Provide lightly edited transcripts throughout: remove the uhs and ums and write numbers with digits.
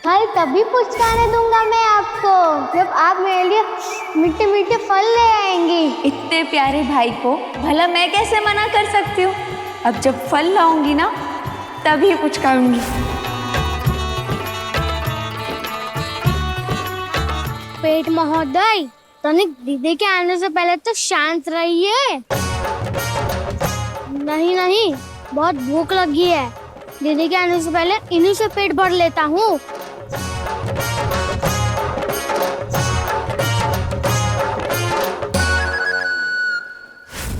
फल तभी पुचकाने दूंगा मैं आपको जब आप मेरे लिए मीठे मीठे फल ले आएंगी। इतने प्यारे भाई को भला मैं कैसे मना कर सकती हूँ। अब जब फल लाऊंगी ना तभी पुचकाऊंगी। पेट महोदय, तनिक दीदी के आने से पहले तो शांत रहिए। नहीं नहीं, बहुत भूख लगी है। दीदी के आने से पहले इन्हीं से पेट भर लेता हूँ।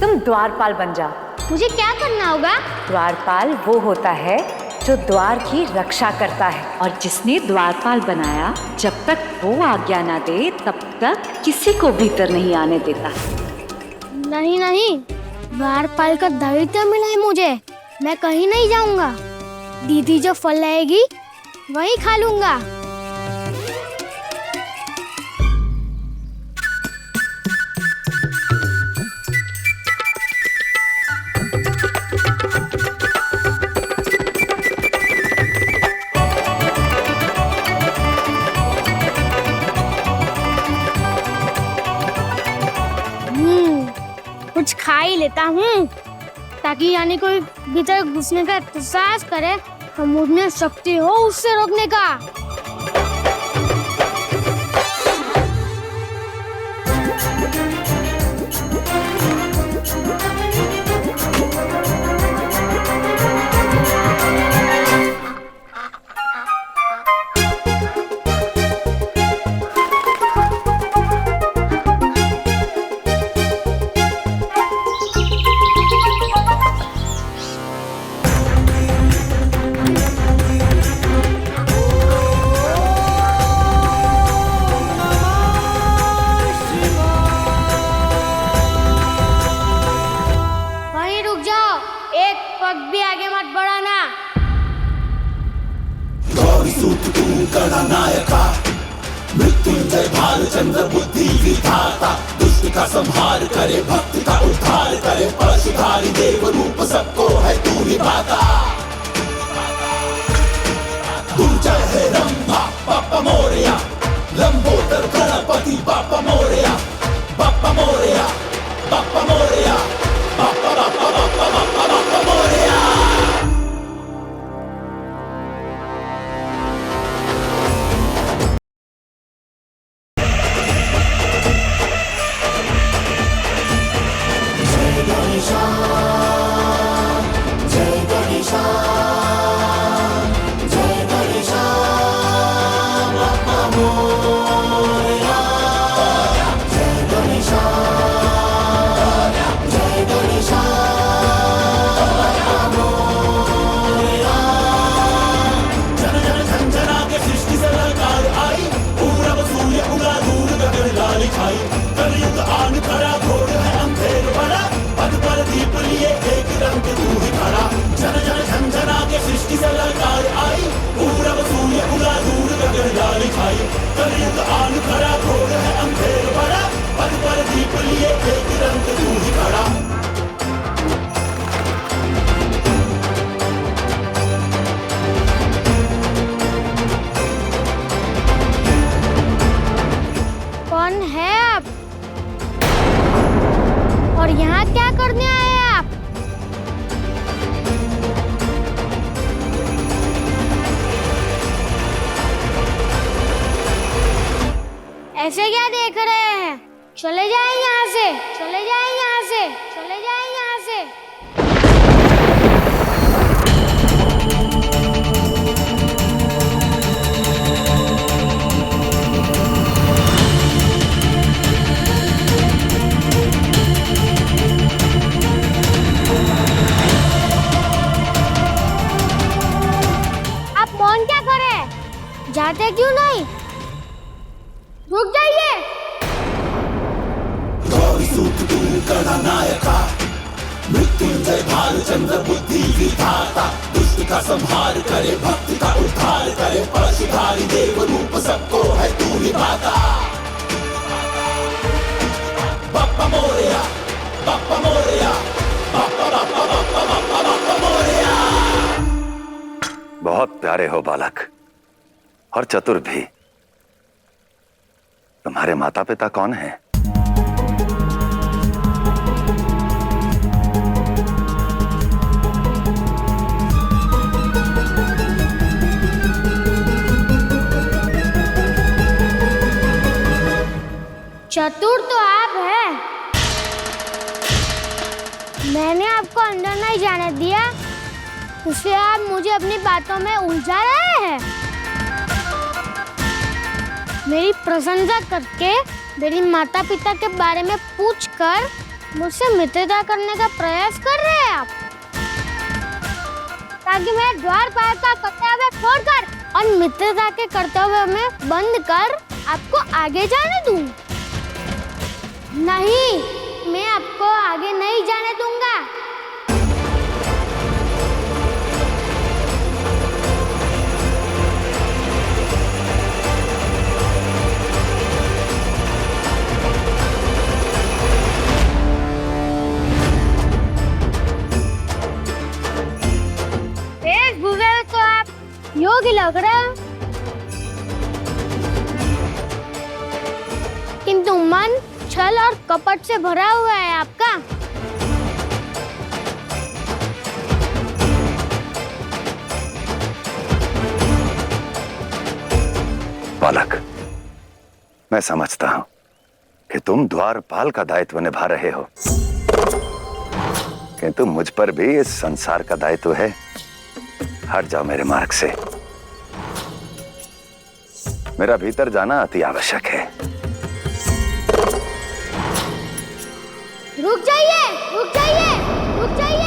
तुम द्वारपाल बन जाओ। मुझे क्या करना होगा? द्वारपाल वो होता है जो द्वार की रक्षा करता है, और जिसने द्वारपाल बनाया जब तक वो आज्ञा ना दे तब तक किसी को भीतर नहीं आने देता। नहीं नहीं, द्वारपाल का दायित्व मिला है मुझे। मैं कहीं नहीं जाऊंगा। दीदी जो फल लाएगी वही खा लूंगा। कुछ खा ही लेता हूँ ताकि यानी कोई भीतर घुसने का एहसास करे तो मुझ में शक्ति हो उससे रोकने का। भी आगे मत बढ़ाना। गणनायका मृत्युंजय भालचंद्र बुद्धि विधाता, दुष्ट का संहार करे भक्त का उद्धार करे, परशुधारी देव रूप सबको है तू निभाता। दुर्जय है रंभा बाप्पा मोरया, लंबोदर गणपति बाप्पा मोरया, बाप्पा मोरया, बाप्पा मोरया, बाप्पा बाप्पा बाप्पा बाप्पा बाप्पा मोरया। कौन है आप और यहाँ क्या करने आए आप? ऐसे क्या देख रहे हैं? चले जाए यहाँ से, चले जाए यहाँ से, चले जाए यहाँ से। आप मौन क्या करें? जाते क्यों नहीं? रुक जाइए। गणनायका मृत्युंजय भालचंद्र बुद्धि विधाता, दुष्ट का संहार करे भक्त का उद्धार करे, परशुधारी देव रूप सबको है तू निभाता। बाप्पा मोरया, बाप्पा मोरया, बाप्पा बाप्पा बाप्पा बाप्पा बाप्पा बहुत प्यारे हो बालक, और चतुर भी। तुम्हारे माता पिता कौन हैं? चतुर तो आप हैं। मैंने आपको अंदर नहीं जाने दिया, इसलिए आप मुझे अपनी बातों में उलझा रहे हैं। मेरी प्रशंसा करके मेरी माता पिता के बारे में पूछकर मुझसे मित्रता करने का प्रयास कर रहे हैं आप, ताकि मैं द्वारपाल का कर्तव्य छोड़कर और मित्रता के कर्तव्य में बंद कर आपको आगे जाने दूं। नहीं, मैं आपको आगे नहीं जाने दूंगा। गूगल तो आप योगी लग रहे हैं, किंतु मन छल और कपट से भरा हुआ है आपका। बालक, मैं समझता हूं कि तुम द्वारपाल का दायित्व निभा रहे हो, किंतु मुझ पर भी इस संसार का दायित्व है। हट जाओ मेरे मार्ग से। मेरा भीतर जाना अति आवश्यक है। रुक जाइए, रुक जाइए, रुक जाइए।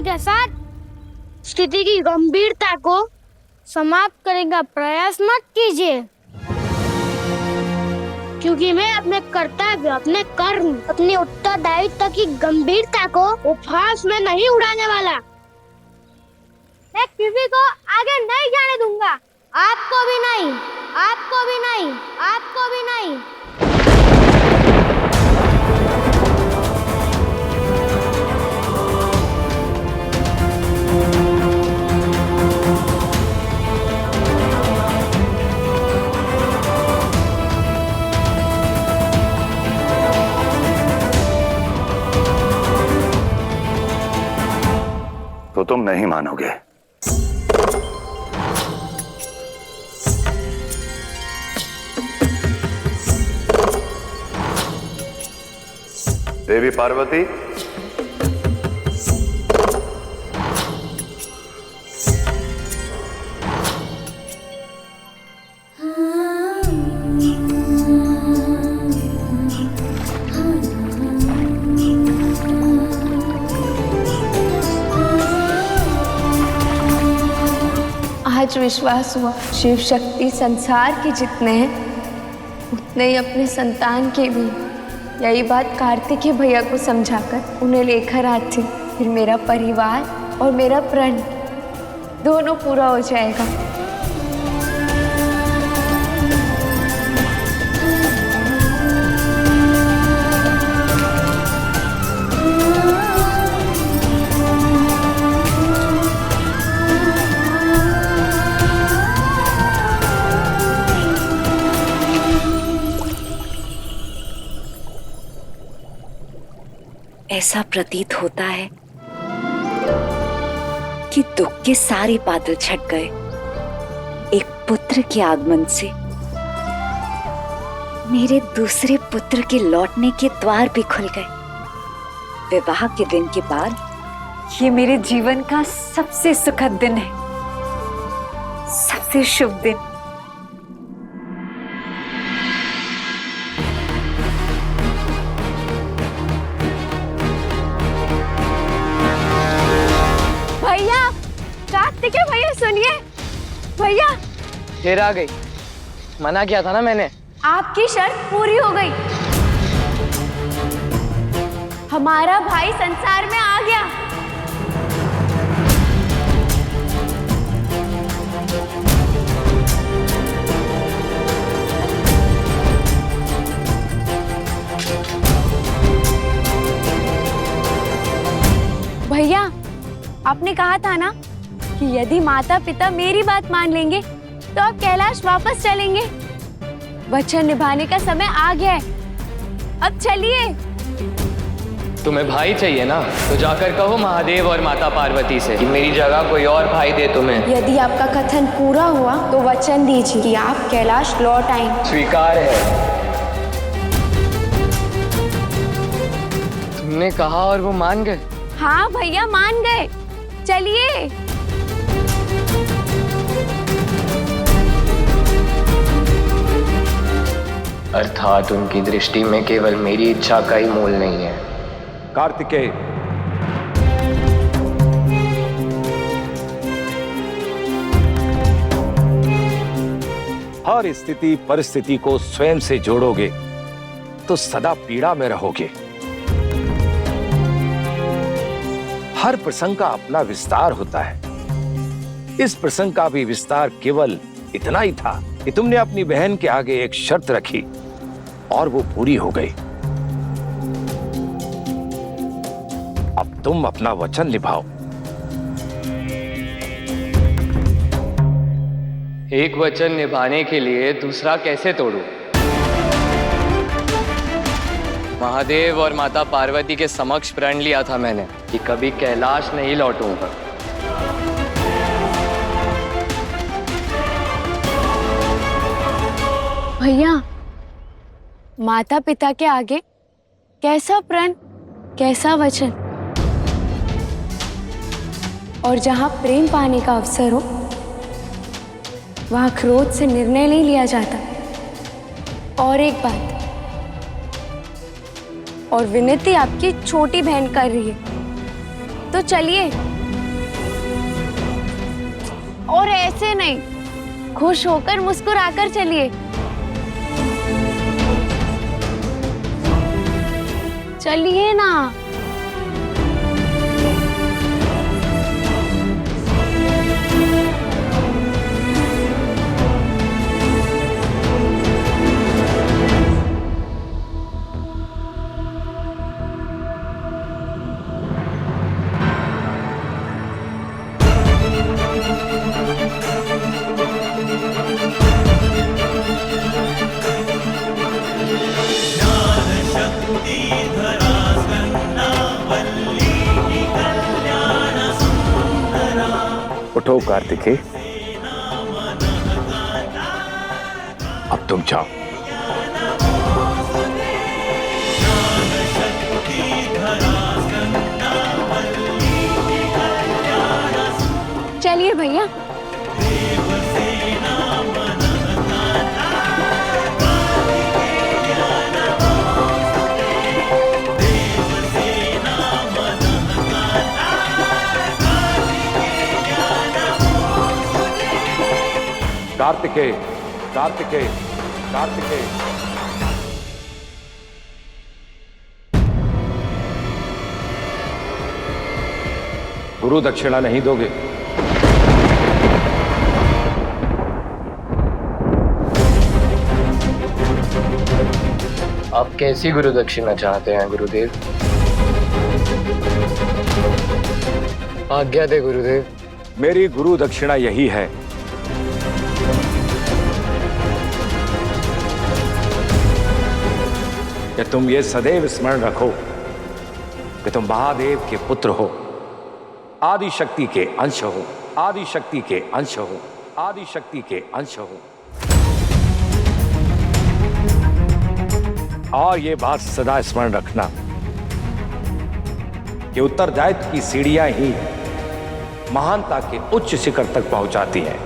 के साथ स्थिति की गंभीरता को समाप्त करने का प्रयास मत कीजिए, क्योंकि मैं अपने कर्तव्य, अपने कर्म, अपने उत्तरदायित्व की गंभीरता को उपहास में नहीं उड़ाने वाला। मैं किसी को आगे नहीं जाने दूंगा, आपको भी नहीं, आपको भी नहीं, आपको भी नहीं। तो तुम नहीं मानोगे। देवी पार्वती, आज विश्वास हुआ शिव शक्ति संसार के जितने हैं उतने ही अपने संतान के भी। यही बात कार्तिकेय भैया को समझाकर उन्हें लेकर आती, फिर मेरा परिवार और मेरा प्रण दोनों पूरा हो जाएगा। ऐसा प्रतीत होता है कि दुख के सारे बादल छट गए एक पुत्र के आगमन से। मेरे दूसरे पुत्र के लौटने के द्वार भी खुल गए। विवाह के दिन के बाद ये मेरे जीवन का सबसे सुखद दिन है, सबसे शुभ दिन। भैया, कार्तिक भैया सुनिए। भैया, फिर आ गई। मना किया था ना मैंने। आपकी शर्त पूरी हो गई। हमारा भाई संसार में आ गया। भैया, आपने कहा था ना कि यदि माता पिता मेरी बात मान लेंगे तो आप कैलाश वापस चलेंगे। वचन निभाने का समय आ गया है, अब चलिए। तुम्हें भाई चाहिए ना, तो जाकर कहो महादेव और माता पार्वती से कि मेरी जगह कोई और भाई दे तुम्हें। यदि आपका कथन पूरा हुआ तो वचन दीजिए कि आप कैलाश लौट आएंगे। स्वीकार है। तुमने कहा और वो मान गए? हाँ भैया, मान गए। चलिए। अर्थात उनकी दृष्टि में केवल मेरी इच्छा का ही मोल नहीं है। कार्तिकेय, हर स्थिति परिस्थिति को स्वयं से जोड़ोगे तो सदा पीड़ा में रहोगे। हर प्रसंग का अपना विस्तार होता है। इस प्रसंग का भी विस्तार केवल इतना ही था कि तुमने अपनी बहन के आगे एक शर्त रखी और वो पूरी हो गई। अब तुम अपना वचन निभाओ। एक वचन निभाने के लिए दूसरा कैसे तोड़ूं? महादेव और माता पार्वती के समक्ष प्रण लिया था मैंने कि कभी कैलाश नहीं लौटूंगा। भैया, माता पिता के आगे कैसा प्रण, कैसा वचन। और जहां प्रेम पाने का अवसर हो वहां क्रोध से निर्णय नहीं लिया जाता। और एक बात, और विनती आपकी छोटी बहन कर रही है, तो चलिए। और ऐसे नहीं, खुश होकर मुस्कुराकर चलिए। चलिए ना। उठो कार्तिकेय, अब तुम जाओ। चलिए भैया। कार्तिकेय, कार्तिकेय, कार्तिकेय। गुरु दक्षिणा नहीं दोगे? आप कैसी गुरु दक्षिणा चाहते हैं गुरुदेव? आज्ञा दे गुरुदेव। मेरी गुरु दक्षिणा यही है कि तुम ये सदैव स्मरण रखो कि तुम महादेव के पुत्र हो, आदि शक्ति के अंश हो, आदि शक्ति के अंश हो, आदि शक्ति के अंश हो। और ये बात सदा स्मरण रखना कि उत्तरदायित्व की सीढ़ियां ही महानता के उच्च शिखर तक पहुंचाती हैं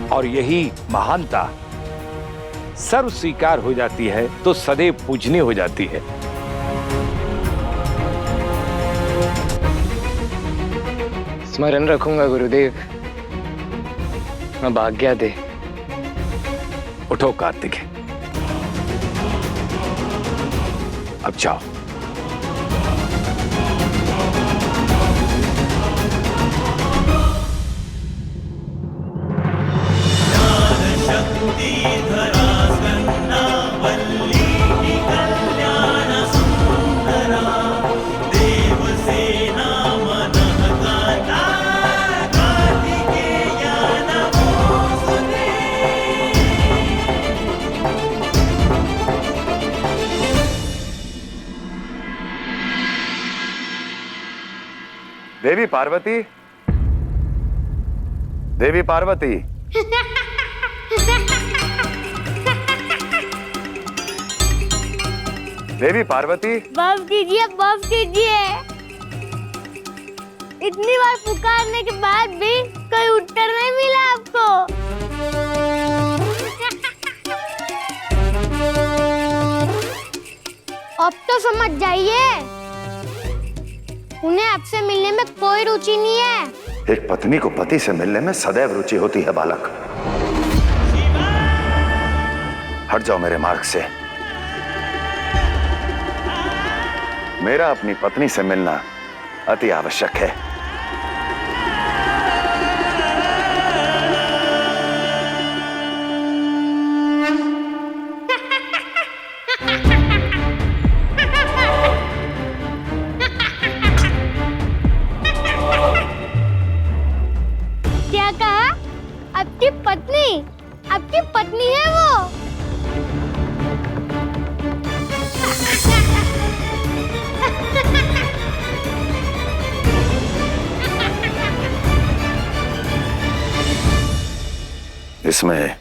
और यही महानता सर्व स्वीकार हो जाती है तो सदैव पूजनीय हो जाती है। स्मरण रखूंगा गुरुदेव। अब आज्ञा दे। उठो कार्तिकेय, अब जाओ। देवी पार्वती, देवी पार्वती। देवी पार्वती। माफ कीजिए, माफ कीजिए। इतनी बार पुकारने के बाद भी कोई उत्तर नहीं मिला आपको। अब तो समझ जाइए, उन्हें आपसे मिलने में कोई रुचि नहीं है। एक पत्नी को पति से मिलने में सदैव रुचि होती है बालक। हट जाओ मेरे मार्ग से। मेरा अपनी पत्नी से मिलना अति आवश्यक है। क्या कहा? आपकी पत्नी? आपकी पत्नी है वो? इसमें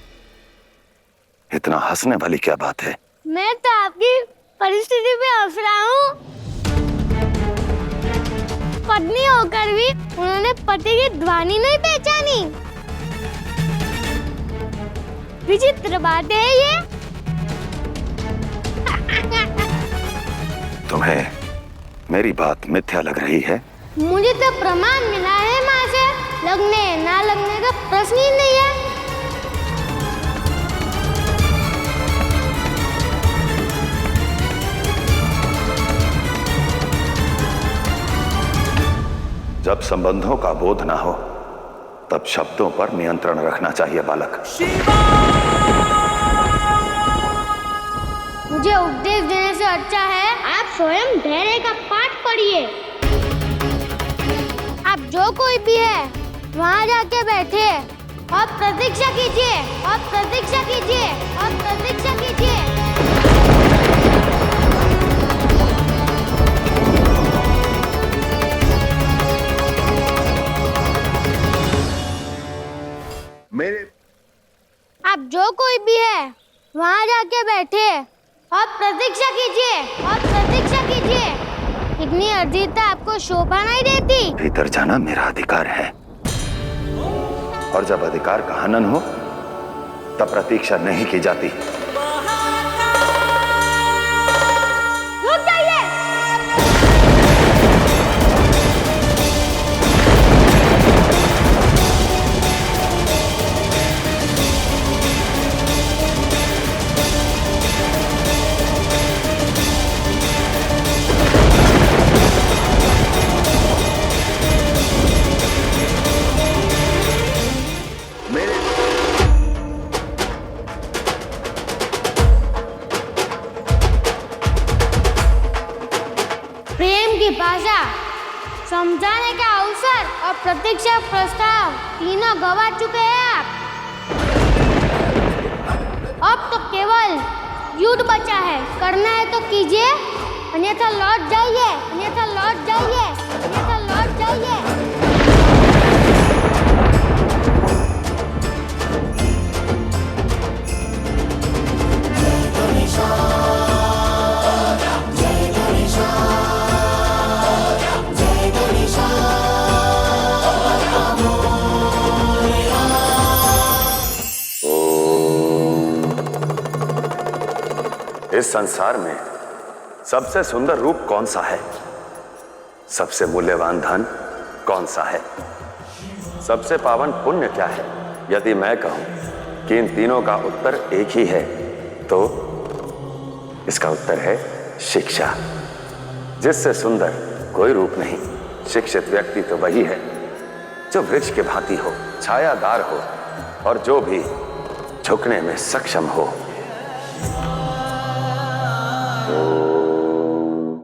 इतना हंसने वाली क्या बात है? मैं तो आपकी परिस्थिति पे हंस रहा हूँ। पत्नी होकर भी उन्होंने पति की ध्वनि नहीं पहचानी। विचित्र बात है ये। तुम्हें मेरी बात मिथ्या लग रही है? मुझे तो प्रमाण मिला है माँ से, लगने ना लगने का प्रश्न ही नहीं है। जब संबंधों का बोध ना हो तब शब्दों पर नियंत्रण रखना चाहिए बालक। मुझे उपदेश देने से अच्छा है आप स्वयं धैर्य का पाठ पढ़िए। आप जो कोई भी है वहाँ जाके बैठे और प्रतीक्षा कीजिए, और प्रतीक्षा कीजिए, और प्रतीक्षा कीजिए। मेरे आप जो कोई भी है वहाँ जाके बैठे और प्रतीक्षा कीजिए, और प्रतीक्षा कीजिए। इतनी अर्जिता आपको शोभा नहीं देती। भीतर जाना मेरा अधिकार है, और जब अधिकार का हनन हो तब प्रतीक्षा नहीं की जाती। रुक जाइए। प्रेम की भाषा, समझाने का अवसर और प्रतीक्षा प्रस्ताव तीनों गवा चुके हैं आप। अब तो केवल युद्ध बचा है। करना है तो कीजिए, अन्यथा लौट जाइए, अन्यथा लौट जाइए, अन्यथा लौट जाइए। Yeah. इस संसार में सबसे सुंदर रूप कौन सा है? सबसे मूल्यवान धन कौन सा है? सबसे पावन पुण्य क्या है? यदि मैं कहूं कि इन तीनों का उत्तर एक ही है तो इसका उत्तर है शिक्षा। जिससे सुंदर कोई रूप नहीं। शिक्षित व्यक्ति तो वही है जो वृक्ष के भांति हो, छायादार हो और जो भी झुकने में सक्षम हो।